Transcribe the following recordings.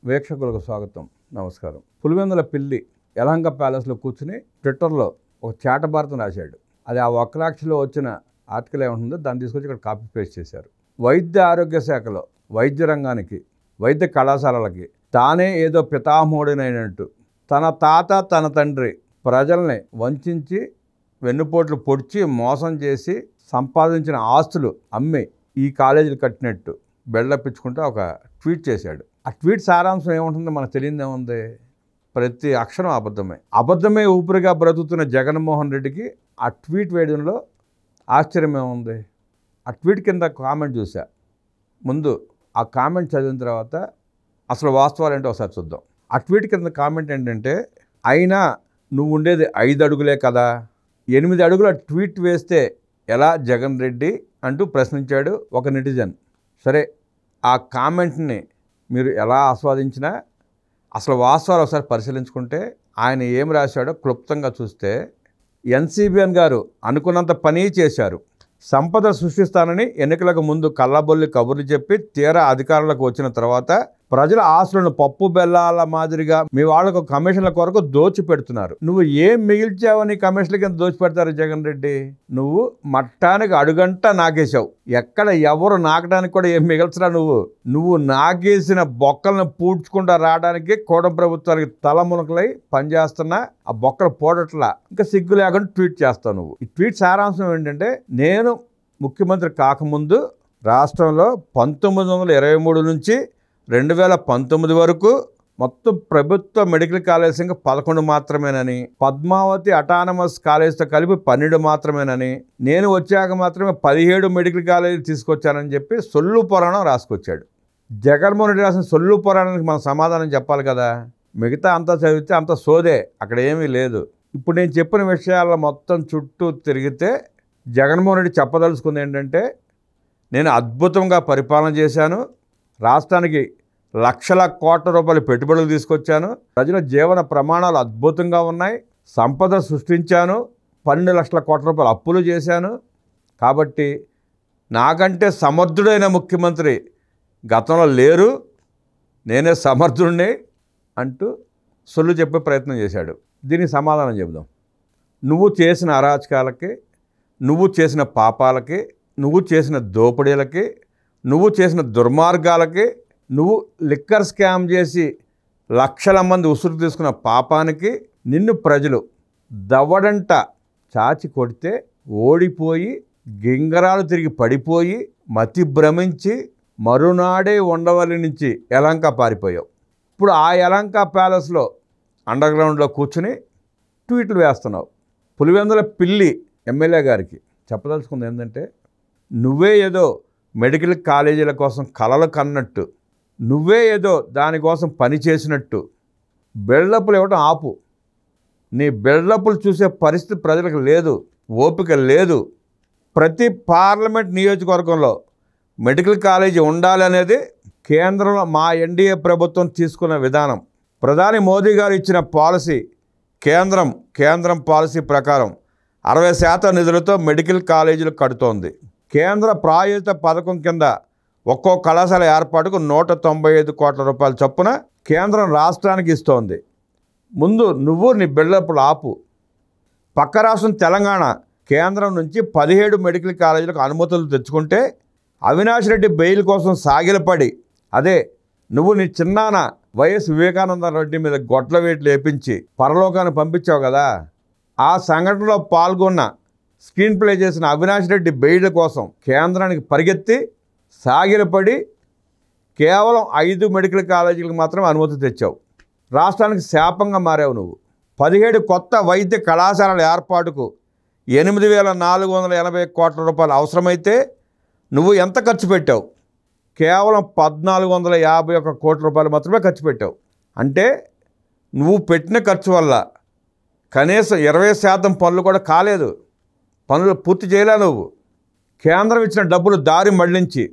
వీక్షకులకు స్వాగతం, నమస్కారం. పులివెందుల పిల్లి యలహంక ప్యాలెస్లో కూర్చుని ట్విట్టర్లో ఒక చేటభారతం రాశాడు. అది ఆ వక్రాక్షిలో వచ్చిన ఆర్టికల్ ఏముంటుందో దాన్ని తీసుకొచ్చి ఇక్కడ కాపీ పేస్ట్ చేశారు. వైద్య ఆరోగ్య శాఖలో వైద్య రంగానికి, వైద్య కళాశాలలకి తానే ఏదో పితామహుడినైనట్టు తన తాత తన తండ్రి ప్రజల్ని వంచి వెన్నుపోట్లు పొడిచి మోసం చేసి సంపాదించిన ఆస్తులు అమ్మి ఈ కాలేజీలు కట్టినట్టు బెళ్ళప్పించుకుంటూ ఒక ట్వీట్ చేశాడు. ఆ ట్వీట్ సారాంశం ఏముంటుందో మనకు తెలియదేముంది? ప్రతి అక్షరం అబద్ధమే ఊపిరిగా బ్రతుకుతున్న జగన్మోహన్ రెడ్డికి ఆ ట్వీట్ వేయడంలో ఆశ్చర్యం ఏముంది? ఆ ట్వీట్ కింద కామెంట్ చూసా. ముందు ఆ కామెంట్ చదివిన తర్వాత అసలు వాస్తవాలు ఏంటో ఒకసారి చూద్దాం. ఆ ట్వీట్ కింద కామెంట్ ఏంటంటే, అయినా నువ్వు ఉండేది 5 అడుగులే కదా, 8 అడుగుల ట్వీట్ వేస్తే ఎలా జగన్ రెడ్డి అంటూ ప్రశ్నించాడు ఒక నెటిజన్. సరే, ఆ కామెంట్ని మీరు ఎలా ఆస్వాదించినా అసలు వాస్తవాలు ఒకసారి పరిశీలించుకుంటే ఆయన ఏం రాశాడో క్లుప్తంగా చూస్తే, ఎన్సీబీఎన్ గారు అనుకున్నంత పని చేశారు. సంపద సృష్టిస్తానని ఎన్నికలకు ముందు కళ్ళబొల్లి కబుర్లు చెప్పి తీరా అధికారులకు వచ్చిన తర్వాత ప్రజల ఆస్తులను పప్పు బెల్లాల మాదిరిగా మీ వాళ్ళకు కమిషన్ల కొరకు దోచిపెడుతున్నారు. నువ్వు ఏం మిగిల్చావని కమిషన్ల కింద దోచిపెడతారు జగన్ రెడ్డి? నువ్వు మట్టానికి అడుగంట నాకేసావు. ఎక్కడ ఎవరు నాకడానికి కూడా ఏం మిగల్చరా? నువ్వు నాకేసిన బొక్కలను పూడ్చుకుంటూ రావడానికి కూడ ప్రభుత్వానికి తలమునకలై పనిచేస్తున్నా ఆ బొక్కలు పోడట్లా ఇంకా సిగ్గు లేకుండా ట్వీట్ చేస్తావు నువ్వు. ఈ ట్వీట్ సారాంశం ఏంటంటే, నేను ముఖ్యమంత్రి కాకముందు రాష్ట్రంలో 1923 నుంచి 2019 వరకు మొత్తం ప్రభుత్వ మెడికల్ కాలేజ్ ఇంకా 11 మాత్రమేనని, పద్మావతి అటానమస్ కాలేజ్తో కలిపి 12 మాత్రమేనని, నేను వచ్చాక మాత్రమే 17 మెడికల్ కాలేజీలు తీసుకొచ్చానని చెప్పి సొల్లు పురాణం రాసుకొచ్చాడు. జగన్మోహన్ రెడ్డి రాసిన సొల్లు పురాణానికి మనం సమాధానం చెప్పాలి కదా. మిగతా అంతా చదివితే అంత సోదే, అక్కడ ఏమీ లేదు. ఇప్పుడు నేను చెప్పిన విషయాల మొత్తం చుట్టూ తిరిగితే జగన్మోహన్ రెడ్డి చెప్పదలుచుకుంది ఏంటంటే, నేను అద్భుతంగా పరిపాలన చేశాను, రాష్ట్రానికి లక్షల కోట్ల రూపాయల పెట్టుబడులు తీసుకొచ్చాను, ప్రజల జీవన ప్రమాణాలు అద్భుతంగా ఉన్నాయి, సంపద సృష్టించాను, 12 లక్షల కోట్ల రూపాయలు అప్పులు చేశాను, కాబట్టి నాకంటే సమర్థుడైన ముఖ్యమంత్రి గతంలో లేరు, నేనే సమర్థుడిని అంటూ సొల్లు చెప్పే ప్రయత్నం చేశాడు. దీనికి సమాధానం చెబుదాం. నువ్వు చేసిన అరాచకాలకి, నువ్వు చేసిన పాపాలకి, నువ్వు చేసిన దోపిడీలకి, నువ్వు చేసిన దుర్మార్గాలకి, నువ్వు లిక్కర్ స్కామ్ చేసి లక్షల మంది ఉసురు తీసుకున్న పాపానికి నిన్ను ప్రజలు దవ్వడంట చాచి కొడితే ఓడిపోయి గింగరాలు తిరిగి పడిపోయి మతి భ్రమించి మరునాడే ఉండవల్లి నుంచి యలహంక పారిపోయావు. ఇప్పుడు ఆ యలహంక ప్యాలెస్లో అండర్గ్రౌండ్లో కూర్చుని ట్వీట్లు వేస్తున్నావు. పులివెందుల పిల్లి ఎమ్మెల్యే గారికి చెప్పదలుచుకుంది ఏంటంటే, నువ్వే ఏదో మెడికల్ కాలేజీల కోసం కలలు కన్నట్టు, నువ్వే ఏదో దానికోసం పని చేసినట్టు బిల్డప్లు ఇవ్వడం ఆపు. నీ బిల్డప్లు చూసే పరిస్థితి ప్రజలకు లేదు, ఓపిక లేదు. ప్రతి పార్లమెంట్ నియోజకవర్గంలో మెడికల్ కాలేజీ ఉండాలి అనేది కేంద్రంలో మా ఎన్డీఏ ప్రభుత్వం తీసుకున్న విధానం. ప్రధాని మోదీ గారు ఇచ్చిన పాలసీ, కేంద్రం పాలసీ ప్రకారం 60% నిధులతో మెడికల్ కాలేజీలు కడుతోంది. కేంద్ర ప్రాయోజిత పథకం కింద ఒక్కో కళాశాల ఏర్పాటుకు 195 కోట్ల రూపాయల చొప్పున కేంద్రం రాష్ట్రానికి ఇస్తోంది. ముందు నువ్వు నీ బిల్డప్లు ఆపు. పక్క రాష్ట్రం తెలంగాణ కేంద్రం నుంచి 17 మెడికల్ కాలేజీలకు అనుమతులు తెచ్చుకుంటే అవినాష్ రెడ్డి బెయిల్ కోసం సాగిలపడి, అదే నువ్వు నీ చిన్నాన్న వైఎస్ వివేకానంద రెడ్డి మీద గొడ్ల వేట్లు వేపించి పరలోకాన్ని పంపించావు కదా, ఆ సంఘటనలో పాల్గొన్న స్క్రీన్ ప్లే చేసిన అవినాష్ రెడ్డి బెయిల్ కోసం కేంద్రానికి పరిగెత్తి సాగిలపడి కేవలం 5 మెడికల్ కాలేజీలకు మాత్రమే అనుమతి తెచ్చావు. రాష్ట్రానికి శాపంగా మారావు నువ్వు. 17 కొత్త వైద్య కళాశాలల ఏర్పాటుకు 8,480 కోట్ల రూపాయలు అవసరమైతే నువ్వు ఎంత ఖర్చు పెట్టావు? కేవలం 1,451 కోట్ల రూపాయలు మాత్రమే ఖర్చు పెట్టావు. అంటే నువ్వు పెట్టిన ఖర్చు వల్ల కనీసం 20% పనులు కూడా కాలేదు, పనులు పూర్తి చేయలే. నువ్వు కేంద్రం ఇచ్చిన డబ్బులు దారి మళ్లించి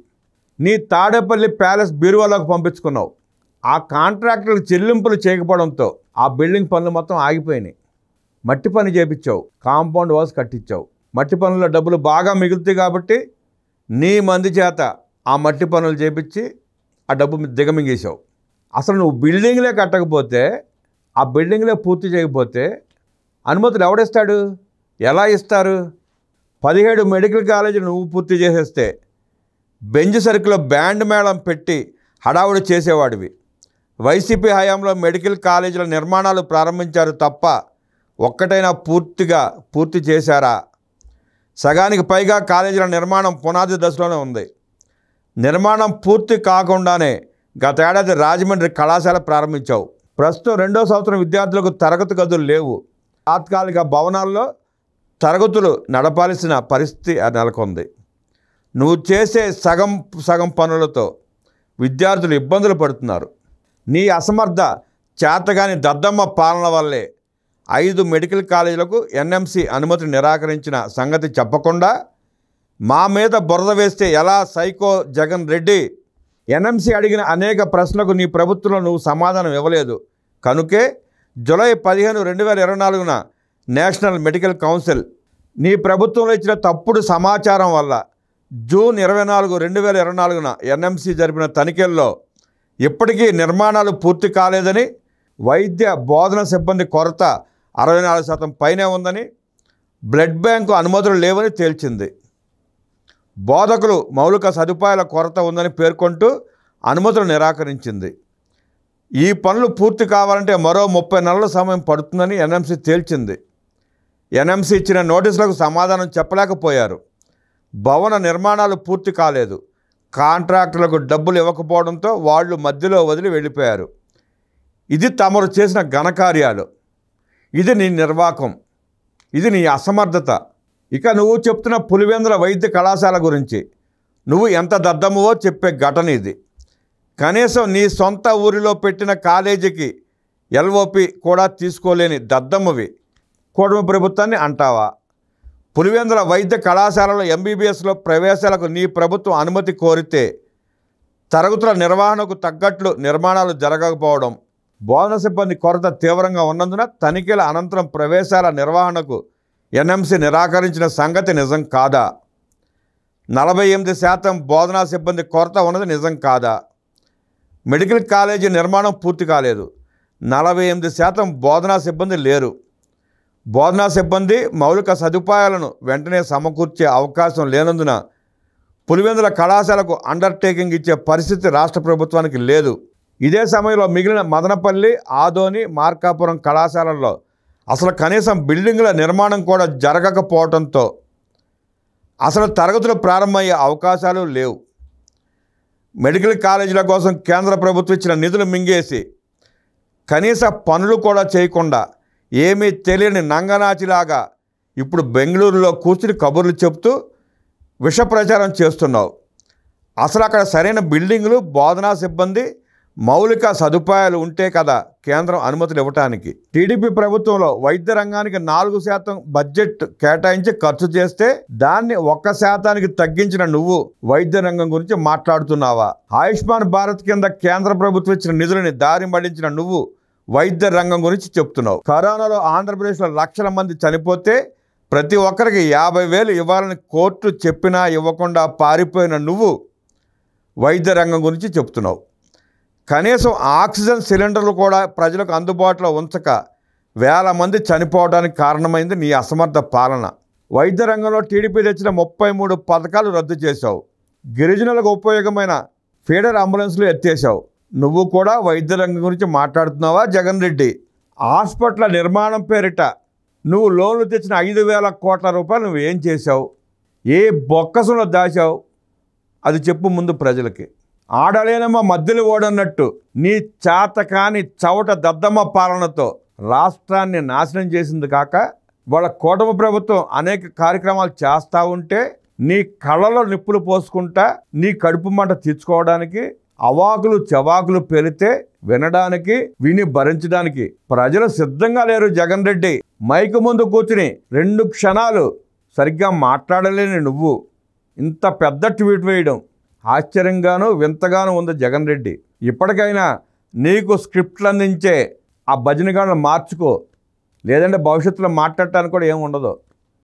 నీ తాడేపల్లి ప్యాలెస్ బీరువాలోకి పంపించుకున్నావు. ఆ కాంట్రాక్టర్లకు చెల్లింపులు చేయకపోవడంతో ఆ బిల్డింగ్ పనులు మొత్తం ఆగిపోయినాయి. మట్టి పని చేపించావు, కాంపౌండ్ వాల్స్ కట్టించావు. మట్టి పనుల్లో డబ్బులు బాగా మిగులుతాయి కాబట్టి నీ మంది చేత ఆ మట్టి పనులు చేపించి ఆ డబ్బు దిగమింగేశావు. అసలు నువ్వు బిల్డింగ్లే కట్టకపోతే, ఆ బిల్డింగ్లే పూర్తి చేయకపోతే అనుమతులు ఎవడిస్తాడు? ఎలా ఇస్తారు? 17 మెడికల్ కాలేజీలు నువ్వు పూర్తి చేసేస్తే బెంజ్ సర్కిల్లో బ్యాండ్ మేళం పెట్టి హడావుడి చేసేవాడివి. వైసీపీ హయాంలో మెడికల్ కాలేజీల నిర్మాణాలు ప్రారంభించారు తప్ప ఒక్కటైనా పూర్తి చేశారా? సగానికి పైగా కాలేజీల నిర్మాణం పునాది దశలోనే ఉంది. నిర్మాణం పూర్తి కాకుండానే గత ఏడాది రాజమండ్రి కళాశాల ప్రారంభించావు. ప్రస్తుతం 2వ సంవత్సరం విద్యార్థులకు తరగతి గదులు లేవు. తాత్కాలిక భవనాల్లో తరగతులు నడపాల్సిన పరిస్థితి నెలకొంది. నువ్వు చేసే సగం పనులతో విద్యార్థులు ఇబ్బందులు పడుతున్నారు. నీ అసమర్థ చేతగాని దద్దమ్మ పాలన వల్లే 5 మెడికల్ కాలేజీలకు ఎన్ఎంసీ అనుమతి నిరాకరించిన సంగతి చెప్పకుండా మా మీద బురద వేస్తే ఎలా సైకో జగన్ రెడ్డి? ఎన్ఎంసీ అడిగిన అనేక ప్రశ్నలకు నీ ప్రభుత్వంలో నువ్వు సమాధానం ఇవ్వలేదు. కనుకే జూలై 15, 2024 నేషనల్ మెడికల్ కౌన్సిల్ నీ ప్రభుత్వంలో ఇచ్చిన తప్పుడు సమాచారం వల్ల జూన్ 24, 2024 ఎన్ఎంసీ జరిపిన తనిఖీల్లో ఇప్పటికీ నిర్మాణాలు పూర్తి కాలేదని, వైద్య బోధన సిబ్బంది కొరత 64% పైనే ఉందని, బ్లడ్ బ్యాంకు అనుమతులు లేవని తేల్చింది. బోధకులు మౌలిక సదుపాయాల కొరత ఉందని పేర్కొంటూ అనుమతులు నిరాకరించింది. ఈ పనులు పూర్తి కావాలంటే మరో 30 నెలల సమయం పడుతుందని ఎన్ఎంసీ తేల్చింది. ఎన్ఎంసీ ఇచ్చిన నోటీసులకు సమాధానం చెప్పలేకపోయారు. భవన నిర్మాణాలు పూర్తి కాలేదు. కాంట్రాక్టులకు డబ్బులు ఇవ్వకపోవడంతో వాళ్ళు మధ్యలో వదిలి వెళ్ళిపోయారు. ఇది తమరు చేసిన ఘనకార్యాలు. ఇది నీ నిర్వాకం. ఇది నీ అసమర్థత. ఇక నువ్వు చెప్తున్న పులివెందుల వైద్య కళాశాల గురించి నువ్వు ఎంత దద్దమ్మవో చెప్పే ఘటన ఇది. కనీసం నీ సొంత ఊరిలో పెట్టిన కాలేజీకి ఎల్ఓపి కూడా తీసుకోలేని దద్దమ్మవి కూటమి ప్రభుత్వాన్ని అంటావా? పులివెందుల వైద్య కళాశాలలో ఎంబీబీఎస్లో ప్రవేశాలకు నీ ప్రభుత్వం అనుమతి కోరితే తరగతుల నిర్వహణకు తగ్గట్లు నిర్మాణాలు జరగకపోవడం, బోధన సిబ్బంది కొరత తీవ్రంగా ఉన్నందున తనిఖీల అనంతరం ప్రవేశాల నిర్వహణకు ఎన్ఎంసీ నిరాకరించిన సంగతి నిజం కాదా? 48% బోధనా సిబ్బంది కొరత ఉన్నది నిజం కాదా? మెడికల్ కాలేజీ నిర్మాణం పూర్తి కాలేదు. 48% బోధనా సిబ్బంది లేరు. బోధనా సిబ్బంది మౌలిక సదుపాయాలను వెంటనే సమకూర్చే అవకాశం లేనందున పులివెందుల కళాశాలకు అండర్టేకింగ్ ఇచ్చే పరిస్థితి రాష్ట్ర ప్రభుత్వానికి లేదు. ఇదే సమయంలో మిగిలిన మదనపల్లి, ఆదోని, మార్కాపురం కళాశాలల్లో అసలు కనీసం బిల్డింగుల నిర్మాణం కూడా జరగకపోవడంతో అసలు తరగతులు ప్రారంభమయ్యే అవకాశాలు లేవు. మెడికల్ కాలేజీల కోసం కేంద్ర ప్రభుత్వం ఇచ్చిన నిధులు మింగేసి కనీస పనులు కూడా చేయకుండా ఏమీ తెలియని నంగనాచిలాగా ఇప్పుడు బెంగళూరులో కూర్చుని కబుర్లు చెప్తూ విష ప్రచారం చేస్తున్నావు. అసలు అక్కడ సరైన బిల్డింగులు, బోధనా సిబ్బంది, మౌలిక సదుపాయాలు ఉంటే కదా కేంద్రం అనుమతులు ఇవ్వటానికి. టీడీపీ ప్రభుత్వంలో వైద్య రంగానికి 4% బడ్జెట్ కేటాయించి ఖర్చు చేస్తే దాన్ని 1% తగ్గించిన నువ్వు వైద్య రంగం గురించి మాట్లాడుతున్నావా? ఆయుష్మాన్ భారత్ కింద కేంద్ర ప్రభుత్వం ఇచ్చిన నిధులని దారి మళ్లించిన నువ్వు వైద్య రంగం గురించి చెప్తున్నావు. కరోనాలో ఆంధ్రప్రదేశ్లో లక్షల మంది చనిపోతే ప్రతి ఒక్కరికి 50,000 ఇవ్వాలని కోర్టు చెప్పినా ఇవ్వకుండా పారిపోయిన నువ్వు వైద్య రంగం గురించి చెప్తున్నావు. కనీసం ఆక్సిజన్ సిలిండర్లు కూడా ప్రజలకు అందుబాటులో ఉంచక వేల మంది చనిపోవడానికి కారణమైంది నీ అసమర్థ పాలన. వైద్య రంగంలో టీడీపీ తెచ్చిన 33 పథకాలు రద్దు చేశావు. గిరిజనులకు ఉపయోగమైన ఫీడర్ అంబులెన్స్లు ఎత్తేసావు. నువ్వు కూడా వైద్య రంగం గురించి మాట్లాడుతున్నావా జగన్ రెడ్డి? హాస్పిటల్ నిర్మాణం పేరిట నువ్వు లోన్లు తెచ్చిన 5,000 కోట్ల రూపాయలు నువ్వు ఏం చేశావు? ఏ బొక్కసంలో దాచావు? అది చెప్పు ముందు ప్రజలకి. ఆడలేనమ్మ మధ్యలో ఓడన్నట్టు నీ చాతకాని చవట దద్దమ్మ పాలనతో రాష్ట్రాన్ని నాశనం చేసింది కాక వాళ్ళ కూటమి ప్రభుత్వం అనేక కార్యక్రమాలు చేస్తూ ఉంటే నీ కళ్ళలో నిప్పులు పోసుకుంటా నీ కడుపు మంట తీర్చుకోవడానికి అవాకులు చవాకులు పెరితే వినడానికి, విని భరించడానికి ప్రజలు సిద్ధంగా లేరు. జగన్ రెడ్డి మైకు ముందు కూర్చుని 2 క్షణాలు సరిగ్గా మాట్లాడలేని నువ్వు ఇంత పెద్ద ట్వీట్ వేయడం ఆశ్చర్యంగాను వింతగాను ఉంది జగన్ రెడ్డి. ఇప్పటికైనా నీకు స్క్రిప్ట్లు అందించే ఆ భజనగాళ్ళను మార్చుకో, లేదంటే భవిష్యత్తులో మాట్లాడటానికి కూడా ఏమి ఉండదు.